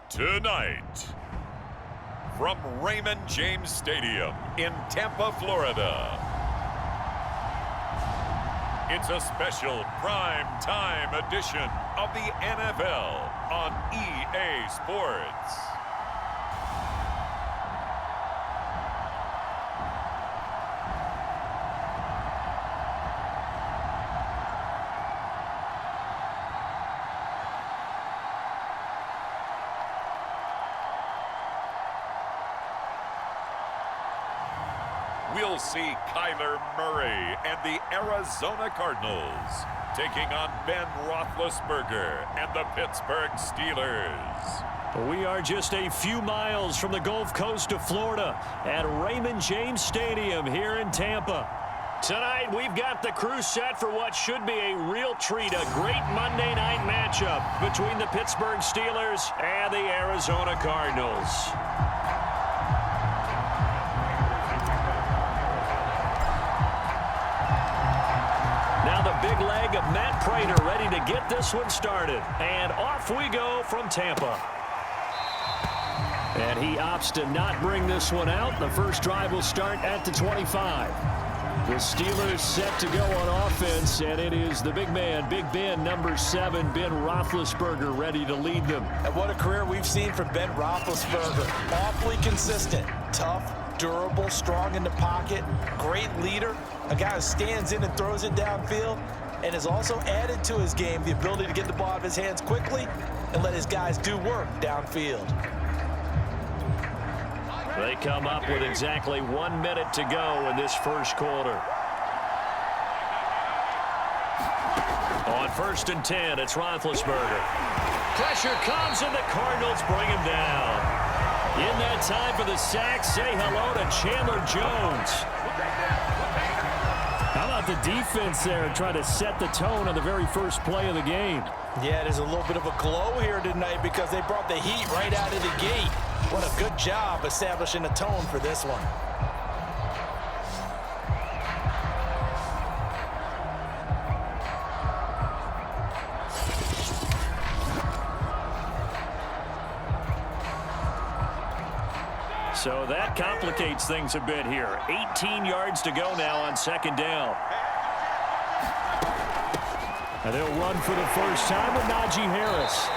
Tonight, from Raymond James Stadium in Tampa, Florida, it's a special prime time edition of the NFL on EA Sports. We'll see Kyler Murray and the Arizona Cardinals taking on Ben Roethlisberger and the Pittsburgh Steelers. We are just a few miles from the Gulf Coast of Florida at Raymond James Stadium here in Tampa. Tonight, we've got the crew set for what should be a real treat, a great Monday night matchup between the Pittsburgh Steelers and the Arizona Cardinals. Now the big leg of Matt Prater ready to get this one started. And off we go from Tampa. And he opts to not bring this one out. The first drive will start at the 25. The Steelers set to go on offense, and it is the big man, Big Ben, number 7, Ben Roethlisberger, ready to lead them. And what a career we've seen from Ben Roethlisberger. Awfully consistent, tough, durable, strong in the pocket, great leader, a guy who stands in and throws it downfield, and has also added to his game the ability to get the ball out of his hands quickly and let his guys do work downfield. They come up with exactly 1 minute to go in this first quarter. On 1st and 10, it's Roethlisberger. Pressure comes, and the Cardinals bring him down. In that time for the sack, say hello to Chandler Jones. How about the defense there trying to set the tone on the very first play of the game? Yeah, there's a little bit of a glow here tonight because they brought the heat right out of the gate. What a good job establishing a tone for this one. So that complicates things a bit here. 18 yards to go now on 2nd down. And they'll run for the first time with Najee Harris.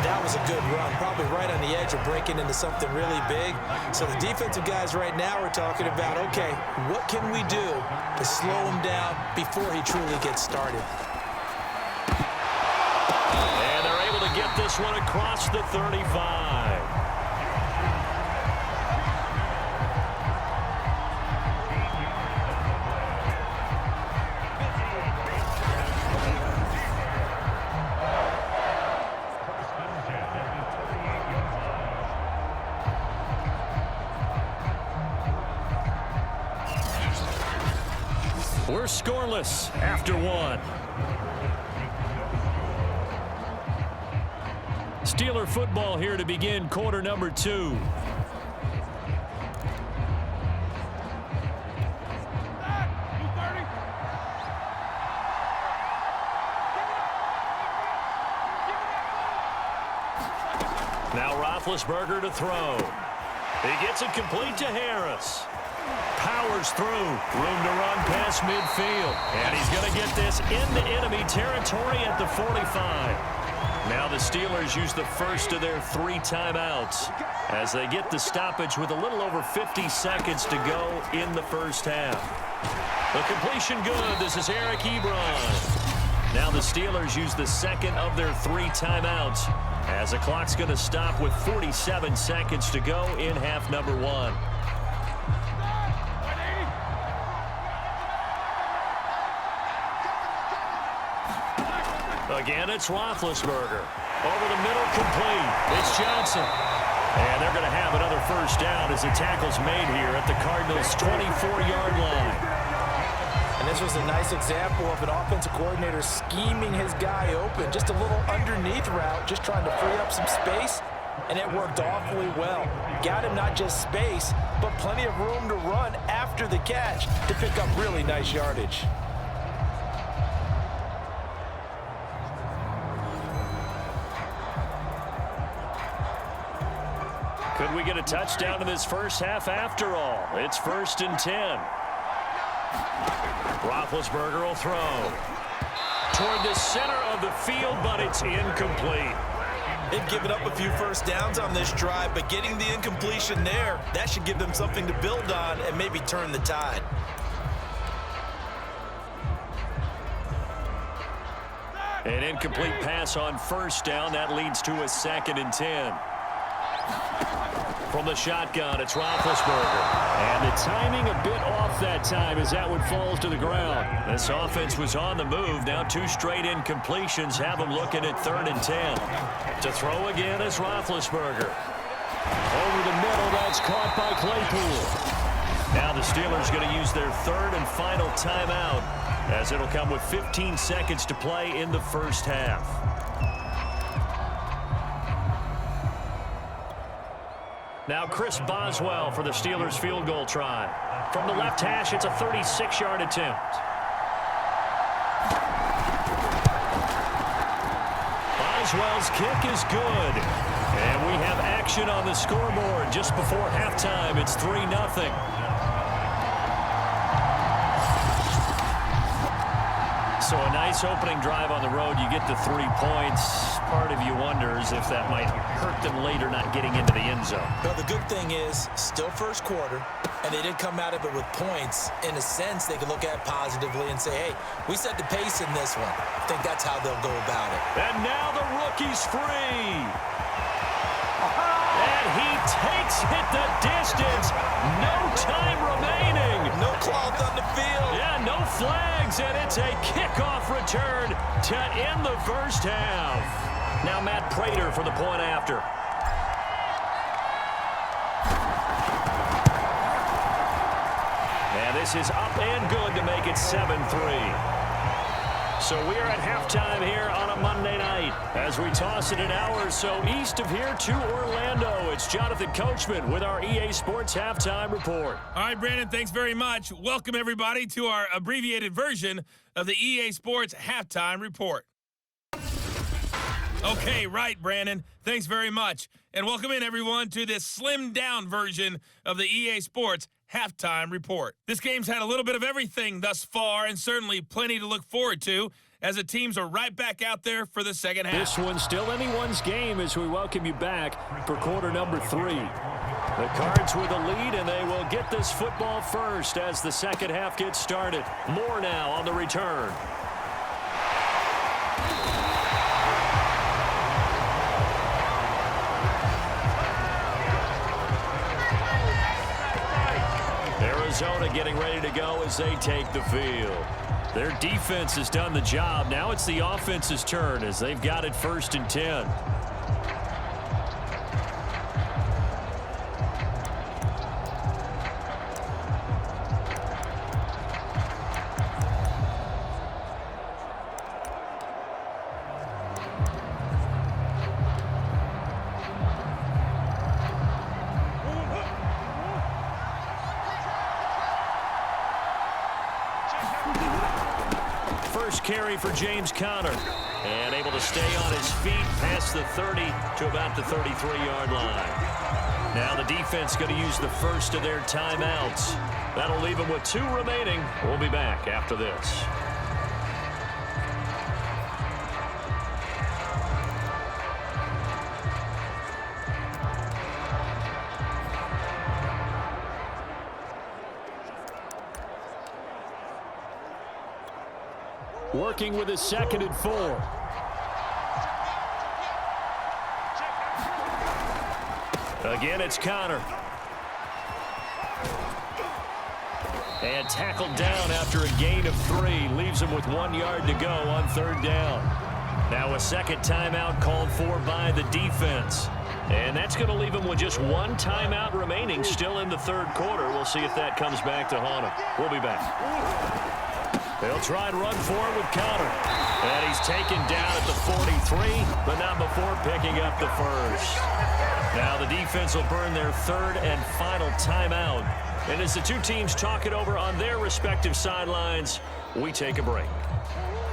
That was a good run, probably right on the edge of breaking into something really big. So the defensive guys right now are talking about, okay, what can we do to slow him down before he truly gets started? And they're able to get this one across the 35. We're scoreless after 1. Steeler football here to begin quarter number 2. Now Roethlisberger to throw. He gets it complete to Harris. Powers through. Room to run past midfield. And he's going to get this into enemy territory at the 45. Now the Steelers use the first of their 3 timeouts as they get the stoppage with a little over 50 seconds to go in the first half. The completion good. This is Eric Ebron. Now the Steelers use the second of their 3 timeouts as the clock's going to stop with 47 seconds to go in half number 1. Again, it's Roethlisberger. Over the middle, complete. It's Johnson. And they're going to have another first down as the tackle's made here at the Cardinals' 24-yard line. And this was a nice example of an offensive coordinator scheming his guy open. Just a little underneath route, just trying to free up some space. And it worked awfully well. Got him not just space, but plenty of room to run after the catch to pick up really nice yardage. Could we get a touchdown in this first half after all? It's 1st and 10. Roethlisberger will throw toward the center of the field, but it's incomplete. They've given up a few first downs on this drive, but getting the incompletion there, that should give them something to build on and maybe turn the tide. An incomplete pass on 1st down. That leads to a 2nd and 10. From the shotgun, it's Roethlisberger. And the timing a bit off that time as that one falls to the ground. This offense was on the move. Now 2 straight incompletions have them looking at 3rd and 10. To throw again is Roethlisberger. Over the middle, that's caught by Claypool. Now the Steelers going to use their 3rd and final timeout, as it'll come with 15 seconds to play in the first half. Now Chris Boswell for the Steelers field goal try. From the left hash, it's a 36-yard attempt. Boswell's kick is good. And we have action on the scoreboard just before halftime. It's 3-0. So a nice opening drive on the road. You get the 3 points. Part of you wonders if that might hurt them later not getting into the end zone. Well, the good thing is, still first quarter, and they did come out of it with points. In a sense, they can look at it positively and say, hey, we set the pace in this one. I think that's how they'll go about it. And now the rookie's free. And he takes it the distance. No time remaining. No cloth on the field. Yeah, no flags, and it's a kickoff return to end the first half. Now Matt Prater for the point after. And this is up and good to make it 7-3. So we are at halftime here on a Monday night as we toss it an hour or so east of here to Orlando. It's Jonathan Coachman with our EA Sports Halftime Report. All right, Brandon, thanks very much. Welcome, everybody, to our abbreviated version of the EA Sports Halftime Report. Okay, right, Brandon. Thanks very much. And welcome in, everyone, to this slimmed-down version of the EA Sports Halftime Report. This game's had a little bit of everything thus far, and certainly plenty to look forward to, as the teams are right back out there for the second half. This one's still anyone's game as we welcome you back for quarter number 3. The Cards with a lead, and they will get this football first as the second half gets started. More now on the return. Arizona getting ready to go as they take the field. Their defense has done the job. Now it's the offense's turn as they've got it 1st and 10. First carry for James Conner. And able to stay on his feet past the 30 to about the 33-yard line. Now the defense going to use the first of their timeouts. That'll leave them with 2 remaining. We'll be back after this. Working with his 2nd and 4. Again, it's Conner. And tackled down after a gain of 3. Leaves him with 1 yard to go on 3rd down. Now a second timeout called for by the defense. And that's going to leave him with just 1 timeout remaining still in the 3rd quarter. We'll see if that comes back to haunt him. We'll be back. They'll try and run forward with Conner. And he's taken down at the 43, but not before picking up the first. Now the defense will burn their 3rd and final timeout. And as the 2 teams talk it over on their respective sidelines, we take a break.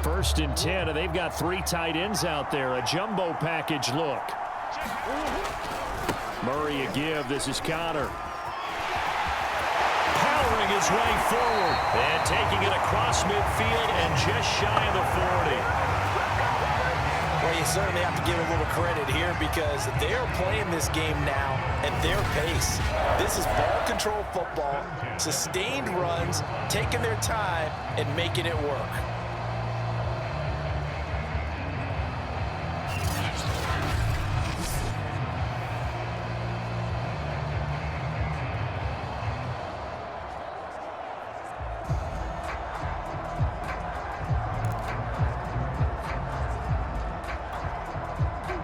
1st and 10, and they've got 3 tight ends out there. A jumbo package look. Murray a give. This is Connor. Powering his way forward. And taking it across midfield and just shy of the 40. Well, you certainly have to give a little credit here because they are playing this game now at their pace. This is ball control football, sustained runs, taking their time and making it work.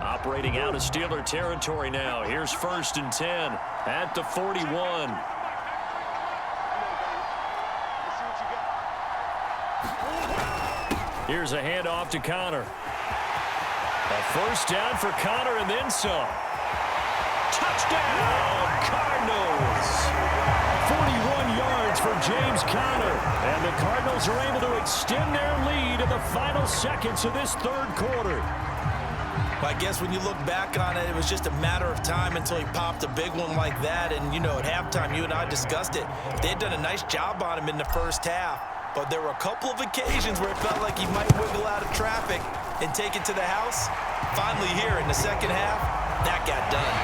Operating out of Steeler territory now. Here's 1st and 10 at the 41. Here's a handoff to Connor. A 1st down for Connor and then some. Touchdown, Cardinals! 41 yards for James Conner. And the Cardinals are able to extend their lead in the final seconds of this 3rd quarter. I guess when you look back on it, it was just a matter of time until he popped a big one like that. And, you know, at halftime, you and I discussed it. They had done a nice job on him in the 1st half. But there were a couple of occasions where it felt like he might wiggle out of traffic and take it to the house. Finally here in the 2nd half, that got done.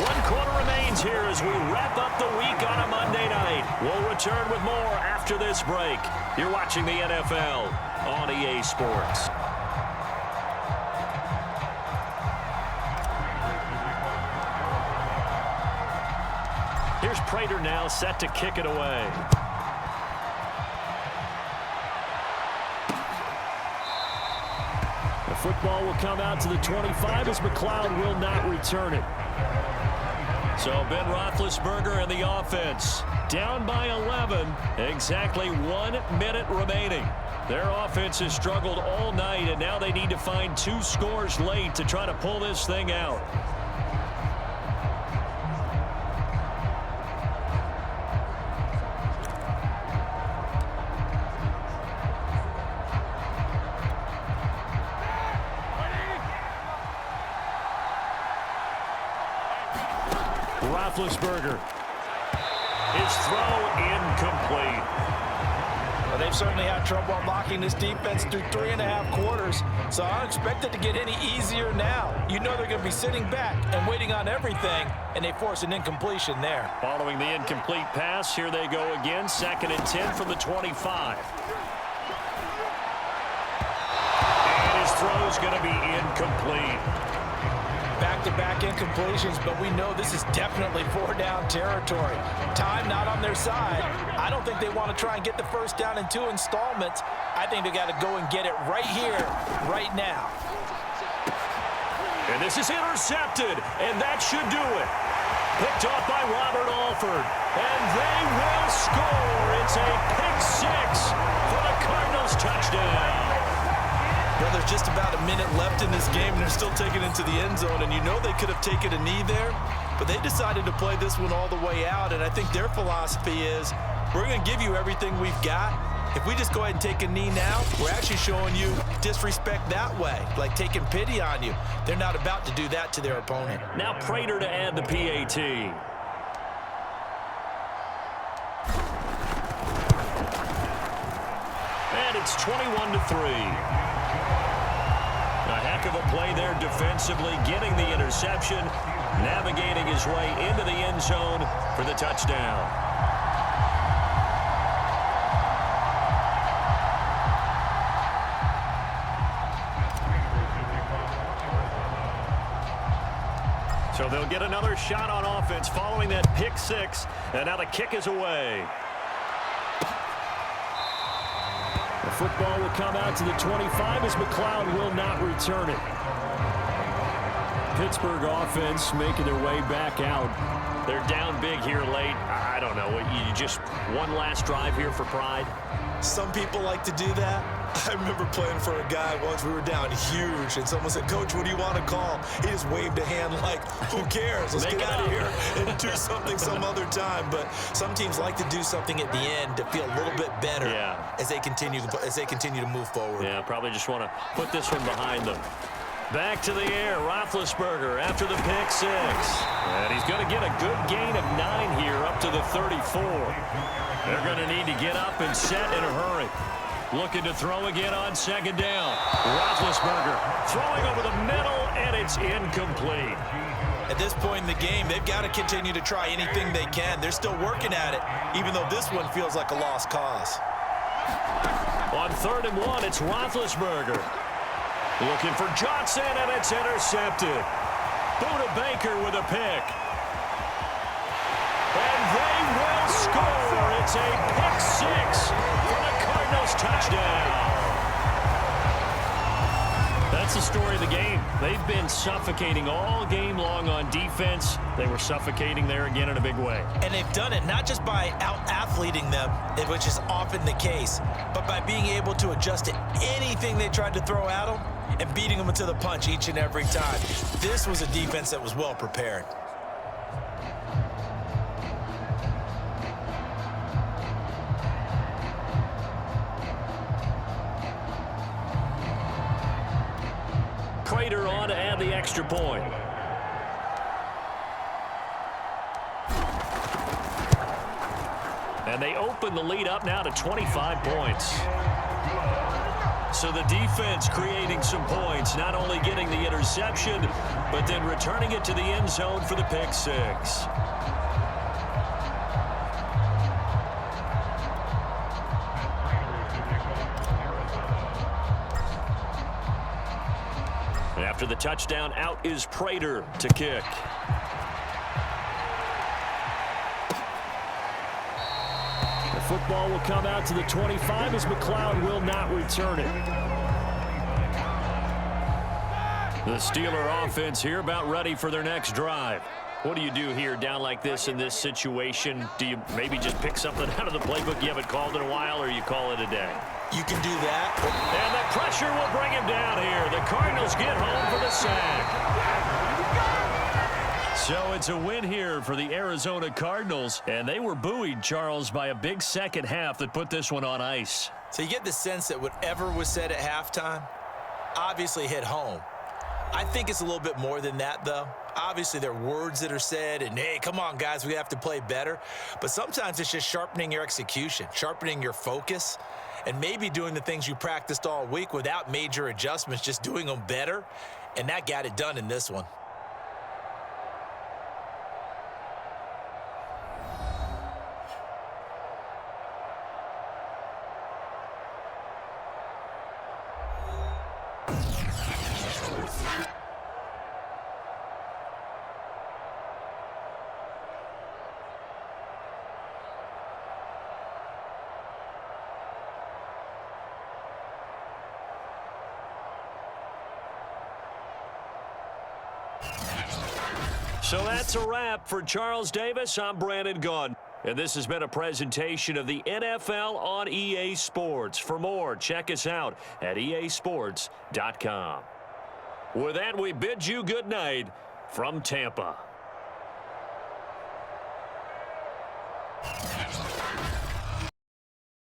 1 quarter remains here as we wrap up the week on a Monday night. We'll return with more after this break. You're watching the NFL on EA Sports. Here's Prater now set to kick it away. The football will come out to the 25 as McLeod will not return it. So Ben Roethlisberger and the offense down by 11, exactly 1 minute remaining. Their offense has struggled all night, and now they need to find 2 scores late to try to pull this thing out. Roethlisberger. His throw incomplete. Well, they've certainly had trouble unlocking this defense through 3.5 quarters, so I don't expect it to get any easier now. You know they're going to be sitting back and waiting on everything, and they force an incompletion there. Following the incomplete pass, here they go again, 2nd and 10 from the 25. And his throw's going to be incomplete. Back-to-back incompletions, but we know this is definitely 4-down territory. Time not on their side. I don't think they want to try and get the 1st down in 2 installments. I think they got to go and get it right here, right now. And this is intercepted, and that should do it. Picked off by Robert Alford, and they will score. It's a pick 6 for the Cardinals touchdown. Well, there's just about a minute left in this game, and they're still taking it to the end zone, and you know they could have taken a knee there, but they decided to play this one all the way out, and I think their philosophy is we're going to give you everything we've got. If we just go ahead and take a knee now, we're actually showing you disrespect that way, like taking pity on you. They're not about to do that to their opponent. Now Prater to add the PAT. And it's 21-3. A heck of a play there defensively, getting the interception, navigating his way into the end zone for the touchdown. So they'll get another shot on offense following that pick 6, and now the kick is away. The football will come out to the 25 as McLeod will not return it. Pittsburgh offense making their way back out. They're down big here late. I don't know. You just one last drive here for pride? Some people like to do that. I remember playing for a guy once. We were down huge, and someone said, "Coach, what do you want to call?" He just waved a hand like, who cares? Let's get out of here and do something some other time. But some teams like to do something at the end to feel a little bit better as they continue to move forward. Yeah, probably just want to put this one behind them. Back to the air, Roethlisberger after the pick 6. And he's going to get a good gain of 9 here up to the 34. They're going to need to get up and set in a hurry. Looking to throw again on second down. Roethlisberger throwing over the middle, and it's incomplete. At this point in the game, they've got to continue to try anything they can. They're still working at it, even though this one feels like a lost cause. On 3rd and 1, it's Roethlisberger. Looking for Johnson, and it's intercepted. Buda Baker with a pick. And they will score. It's a pick 6 for the Cardinals touchdown. That's the story of the game. They've been suffocating all game long on defense. They were suffocating there again in a big way. And they've done it not just by out-athleting them, which is often the case, but by being able to adjust to anything they tried to throw at them and beating them to the punch each and every time. This was a defense that was well prepared. Prater on to add the extra point. And they open the lead up now to 25 points. So the defense creating some points, not only getting the interception, but then returning it to the end zone for the pick 6. After the touchdown, out is Prater to kick. The football will come out to the 25 as McLeod will not return it. The Steeler offense here about ready for their next drive. What do you do here down like this in this situation? Do you maybe just pick something out of the playbook you haven't called in a while, or you call it a day? You can do that. And the pressure will bring him down here. The Cardinals get home for the sack. So it's a win here for the Arizona Cardinals, and they were buoyed, Charles, by a big second half that put this one on ice. So you get the sense that whatever was said at halftime obviously hit home. I think it's a little bit more than that, though. Obviously, there are words that are said, and, hey, come on, guys, we have to play better. But sometimes it's just sharpening your execution, sharpening your focus, and maybe doing the things you practiced all week without major adjustments, just doing them better. And that got it done in this one. So that's a wrap for Charles Davis. I'm Brandon Gunn. And this has been a presentation of the NFL on EA Sports. For more, check us out at easports.com. With that, we bid you good night from Tampa.